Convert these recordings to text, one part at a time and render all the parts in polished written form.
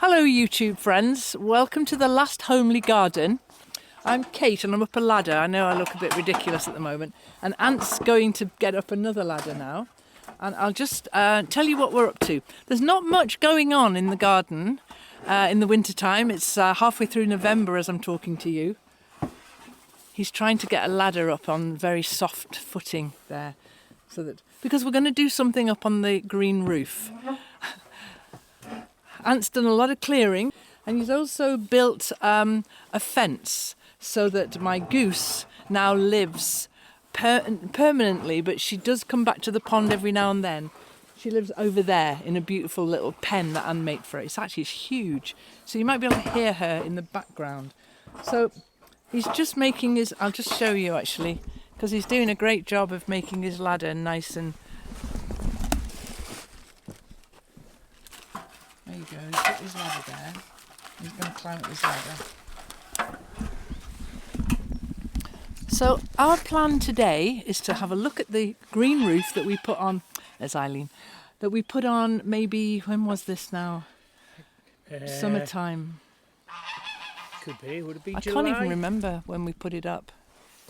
Hello YouTube friends, welcome to the last homely garden. I'm Kate and I'm up a ladder. I know I look a bit ridiculous at the moment, and Ant's going to get up another ladder now, and I'll just tell you what we're up to. There's not much going on in the garden in the winter time. It's halfway through November as I'm talking to you. He's trying to get a ladder up on very soft footing there, so that because we're going to do something up on the green roof. Ant's done a lot of clearing, and he's also built a fence so that my goose now lives permanently, but she does come back to the pond every now and then. She lives over there in a beautiful little pen that Anne made for it. It's huge, so you might be able to hear her in the background. So he's just making his, I'll just show you actually, because he's doing a great job of making his ladder nice and... There you go, he's put his ladder there. He's going to climb up his ladder. So our plan today is to have a look at the green roof that we put on, there's Eileen, that we put on maybe, when was this now? Summertime. Could be, would it be I July? can't even remember when we put it up.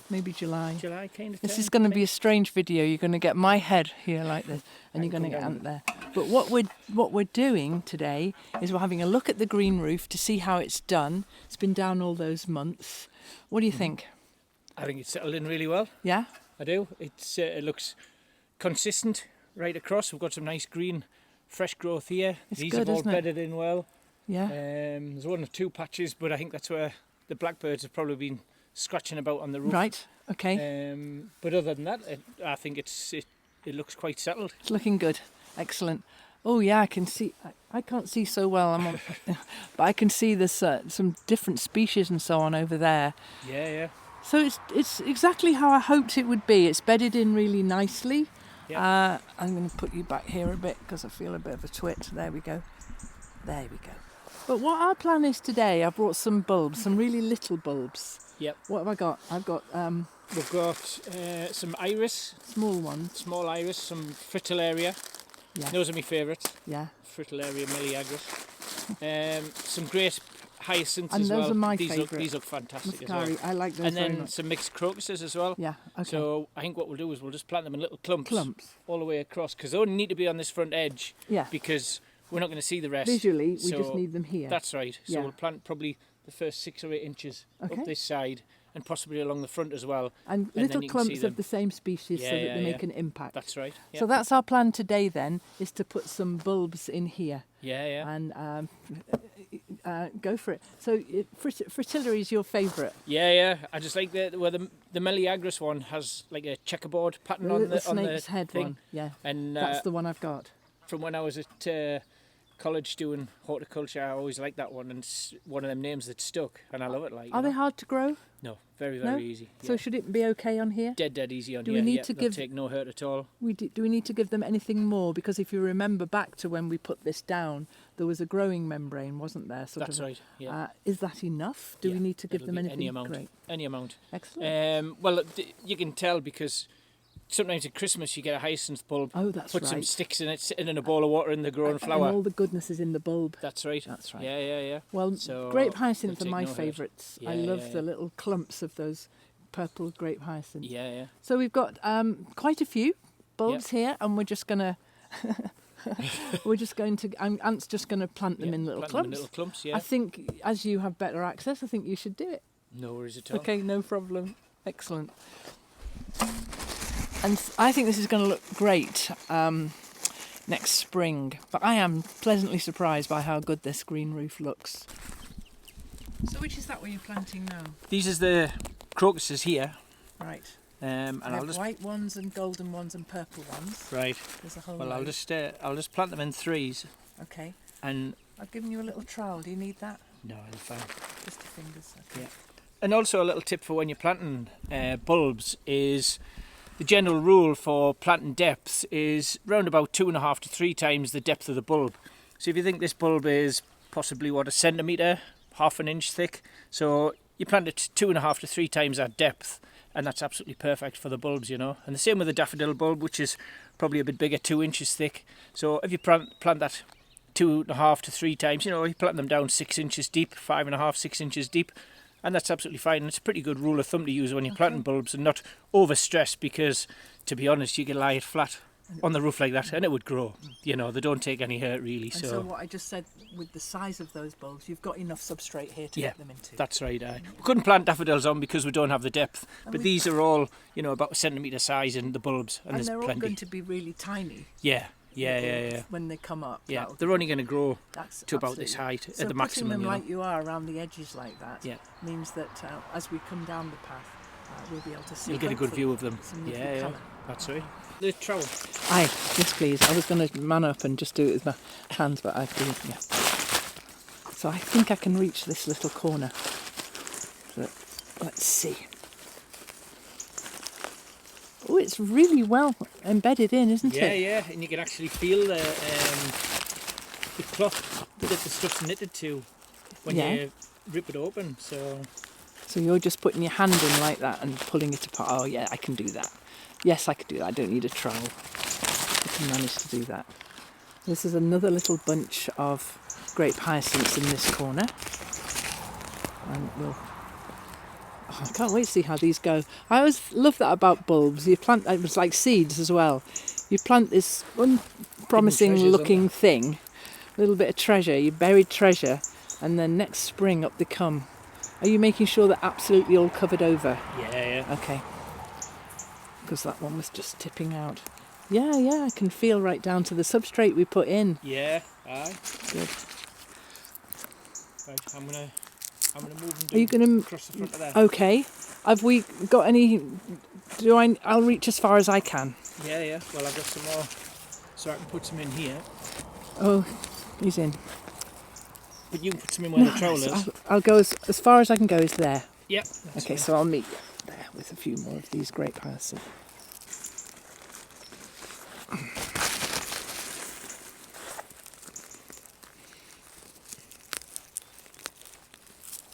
Maybe July. July kind of This time, is going to maybe? be a strange video. You're going to get my head here like this, and you're going to get Ant there. But what we're doing today is we're having a look at the green roof to see how it's done. It's been down all those months. What do you think? I think it's settled in really well. Yeah? I do. It looks consistent right across. We've got some nice green, fresh growth here. It's These good, have all isn't it? bedded in well. Yeah. There's one or two patches, but I think that's where the blackbirds have probably been scratching about on the roof. Right. Okay. But other than that, I think it looks quite settled. It's looking good. Excellent. Oh yeah, I can see. I can't see so well. I'm on, but I can see there's some different species and so on over there. Yeah, yeah. So it's exactly how I hoped it would be. It's bedded in really nicely. Yeah. I'm going to put you back here a bit because I feel a bit of a twit. There we go. There we go. But what our plan is today, I brought some bulbs, some really little bulbs. Yep. What have I got? I've got We've got some iris, small ones. small iris, some fritillaria. Yeah. Those are my favourites. Yeah. Fritillaria meleagris. Some great hyacinths And as those well. are my These favourite. look fantastic as well. Muscari. I like those And very then much. some mixed crocuses as well. Yeah. Okay. So I think what we'll do is we'll just plant them in little clumps, Clumps. all the way across, because they only need to be on this front edge Yeah. because we're not going to see the rest. Visually, we So just need them here. That's right. So Yeah. we'll plant probably the first 6 or 8 inches Okay. up this side and possibly along the front as well. And then little you can see clumps them. of the same species so Yeah, that yeah, they yeah. make an impact. That's right. Yeah. So that's our plan today then, is to put some bulbs in here yeah, yeah. and go for it. So fritillary is your favourite? Yeah, yeah. I just like where the meleagris one has like a checkerboard pattern The on little the snake's head thing. one, yeah. And That's the one I've got. from when I was at college doing horticulture, I always liked that one, and it's one of them names that stuck, and I love it. Like, Are they hard to grow? No, very No? easy. So Yeah. should it be okay on here? Dead easy on Do here. we need yeah, to they'll give- take no hurt at all. Do we need to give them anything more? Because if you remember back to when we put this down, there was a growing membrane, wasn't there? That's right. Yeah. Is that enough? Do we Yeah, need to give it'll them be anything? any amount. Great. Any amount. Excellent. Well, you can tell because sometimes at Christmas you get a hyacinth bulb. Oh, that's put right. some sticks in it, sitting in a bowl of water, and they grow and And flower. all the goodness is in the bulb. That's right. That's right. Yeah, yeah, yeah. Well, So grape hyacinth they'll are my take no hurt. favourites. I Yeah, love yeah, the yeah. little clumps of those purple grape hyacinths. Yeah, yeah. So we've got quite a few bulbs here, and we're just gonna Ant's just gonna plant them Yeah, in little plant them clumps. in little clumps, yeah. I think as you have better access, I think you should do it. No worries at all. Okay, no problem. Excellent. And I think this is going to look great next spring. But I am pleasantly surprised by how good this green roof looks. So which is that where you're planting now? These is the crocuses here, Right. and I I'll have just white ones and golden ones and purple ones. right. There's a whole Well, load. I'll just plant them in threes, Okay. and I've given you a little trowel. Do you need that? no, they're fine. Just your fingers. Okay. Yeah. And also a little tip for when you're planting bulbs is the general rule for planting depth is round about 2.5 to 3 times the depth of the bulb. So if you think this bulb is possibly a centimetre, half an inch thick, so you plant it 2.5 to 3 times that depth, and that's absolutely perfect for the bulbs, you know. And the same with the daffodil bulb, which is probably a bit bigger, 2 inches thick. So if you plant that 2.5 to 3 times. You know, you plant them down 6 inches deep, 5.5, 6 inches deep, and that's absolutely fine. And it's a pretty good rule of thumb to use when you're planting bulbs and not overstress, because, to be honest, you could lie it flat on the roof like that and it would grow. You know, they don't take any hurt really. And so what I just said, with the size of those bulbs, you've got enough substrate here to get them into. That's right. We couldn't plant daffodils on because we don't have the depth, but these are all, you know, about a centimetre size in the bulbs, and there's they're all plenty. going to be really tiny. Yeah. When they come up. Yeah, they're only going to grow That's to about this height so at the maximum. Putting them you know. like you are around the edges like that means that as we come down the path, we'll be able to see. You'll get a good view of them. Yeah, colour. That's right. The trowel. Aye, yes please. I was going to man up and just do it with my hands, but I do, yeah. So I think I can reach this little corner. So, let's see. Oh, it's really well embedded in, isn't it? Yeah, and you can actually feel the cloth that the stuff's knitted to when you rip it open. So you're just putting your hand in like that and pulling it apart. Oh yeah, I can do that. Yes, I could do that. I don't need a trowel. I can manage to do that. This is another little bunch of grape hyacinths in this corner. And I can't wait to see how these go. I always love that about bulbs. You plant, it was like seeds as well. You plant this unpromising looking thing, a little bit of treasure, you buried treasure, and then next spring up they come. Are you making sure they're absolutely all covered over? Yeah. Okay. Because that one was just tipping out. Yeah, I can feel right down to the substrate we put in. Yeah, aye. Good. Right, I'm gonna move them. Are you gonna across the front of there? Okay. Have we got any? I'll reach as far as I can. Yeah. Well, I've got some more, so I can put some in here. Oh, he's in. But you can put some in where the trowel is. I'll go as far as I can go is there. Yep. Okay, so I'll meet you there with a few more of these grape hyacinth.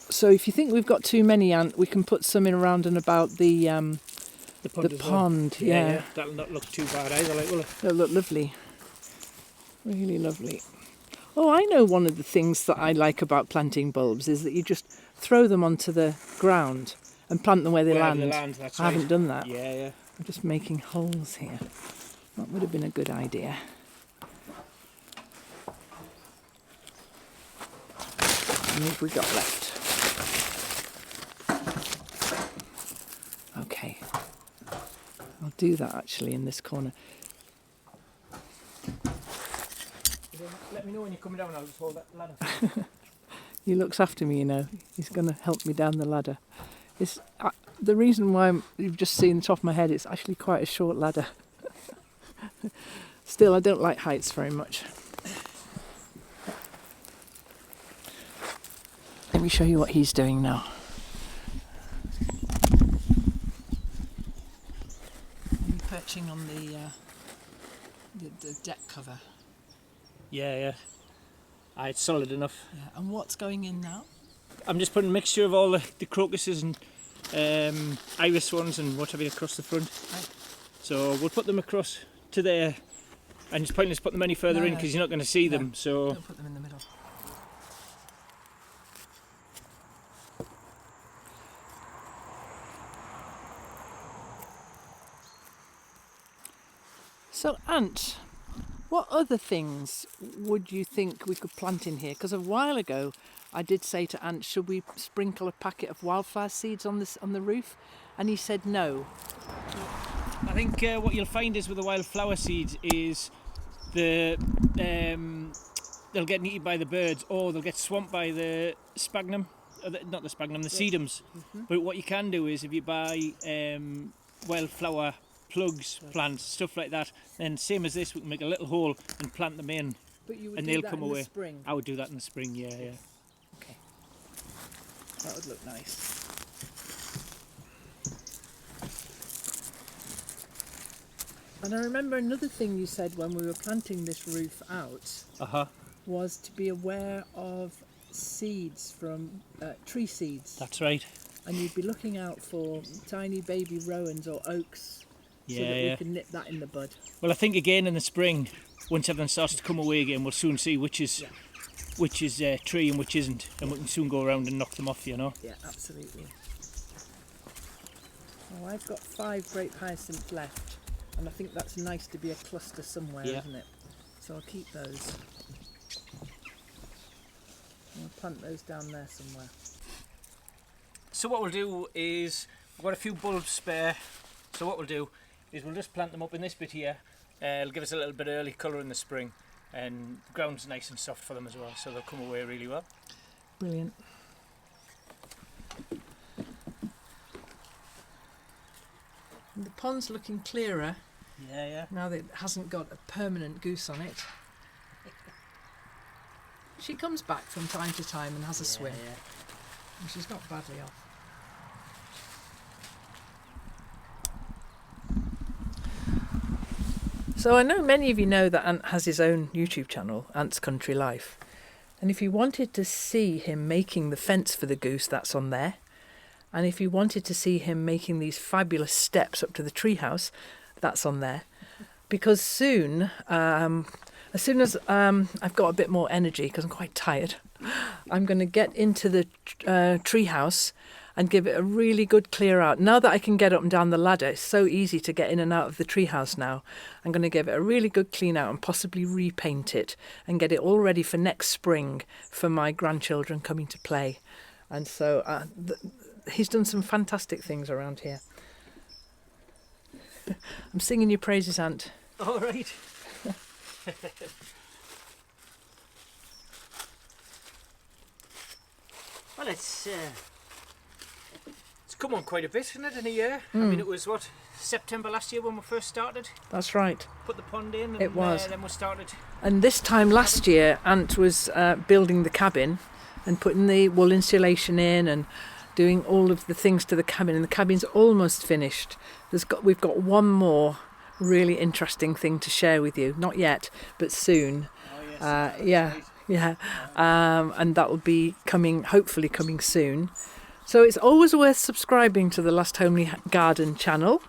So if you think we've got too many, Ant, we can put some in around and about the pond. Well. Yeah. That'll not look too bad either, like, will it? It'll look lovely. Really lovely. Oh, I know one of the things that I like about planting bulbs is that you just throw them onto the ground and plant them where they land. That's I haven't done that. Yeah. I'm just making holes here. That would have been a good idea. How many have we got left? Okay. I'll do that actually in this corner. Let me know when you're coming down, I'll just hold that ladder. He looks after me, you know. He's going to help me down the ladder. It's the reason why you've just seen the top of my head. It's actually quite a short ladder. Still, I don't like heights very much. Let me show you what he's doing now. I'm perching on the deck cover. Yeah. It's solid enough. Yeah. And what's going in now? I'm just putting a mixture of all the crocuses and iris ones and whatever across the front. Right. So we'll put them across to there, and it's pointless putting them any further in because you're not going to see them. So don't put them in the middle. So, Ant, what other things would you think we could plant in here? Because a while ago I did say to Ant, should we sprinkle a packet of wildflower seeds on the roof? And he said no. I think what you'll find is with the wildflower seeds is they'll get eaten by the birds, or they'll get swamped by the sphagnum, not the sphagnum, the sedums. Mm-hmm. But what you can do is if you buy wildflower plugs, plants, stuff like that, then same as this, we can make a little hole and plant them in, but you would and do they'll that come in away. The spring. I would do that in the spring, yeah. Okay, that would look nice. And I remember another thing you said when we were planting this roof out was to be aware of seeds from tree seeds. That's right. And you'd be looking out for tiny baby rowans or oaks so Yeah, that yeah. we can nip that in the bud. Well, I think again in the spring, once everything starts to come away again, we'll soon see which is tree and which isn't, and we can soon go around and knock them off, you know. Yeah, absolutely. Oh, I've got 5 grape hyacinths left, and I think that's nice to be a cluster somewhere, Yeah. isn't it? So I'll keep those. I'll plant those down there somewhere. So what we'll do is, we've got a few bulbs spare, so what we'll do is we'll just plant them up in this bit here. It'll give us a little bit of early colour in the spring, and the ground's nice and soft for them as well, so they'll come away really well. Brilliant. And the pond's looking clearer Yeah, yeah. now that it hasn't got a permanent goose on it. She comes back from time to time and has a swim, Yeah. and she's not badly off. So I know many of you know that Ant has his own YouTube channel, Ant's Country Life. And if you wanted to see him making the fence for the goose, that's on there. And if you wanted to see him making these fabulous steps up to the treehouse, that's on there. Because soon, as soon as I've got a bit more energy, because I'm quite tired, I'm going to get into the treehouse and give it a really good clear out. Now that I can get up and down the ladder, it's so easy to get in and out of the treehouse now. I'm going to give it a really good clean out and possibly repaint it and get it all ready for next spring for my grandchildren coming to play. And so he's done some fantastic things around here. I'm singing your praises, Ant. All right. Well, it's come on quite a bit, isn't it, in a year? I mean, it was, September last year when we first started? That's right. Put the pond in, and It was. then we started. And this time last year, Ant was building the cabin and putting the wool insulation in and doing all of the things to the cabin. And the cabin's almost finished. We've got one more really interesting thing to share with you. Not yet, but soon. Oh, yes. Yeah. And that will be hopefully coming soon. So it's always worth subscribing to the Last Homely Garden channel,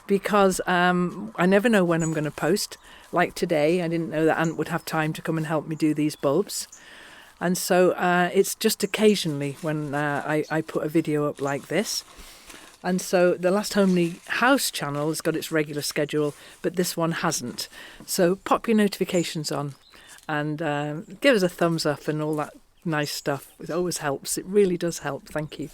because I never know when I'm going to post. Like today, I didn't know that Ant would have time to come and help me do these bulbs. And so it's just occasionally when I put a video up like this. And so the Last Homely House channel has got its regular schedule, but this one hasn't. So pop your notifications on and give us a thumbs up and all that nice stuff. It always helps. It really does help. Thank you.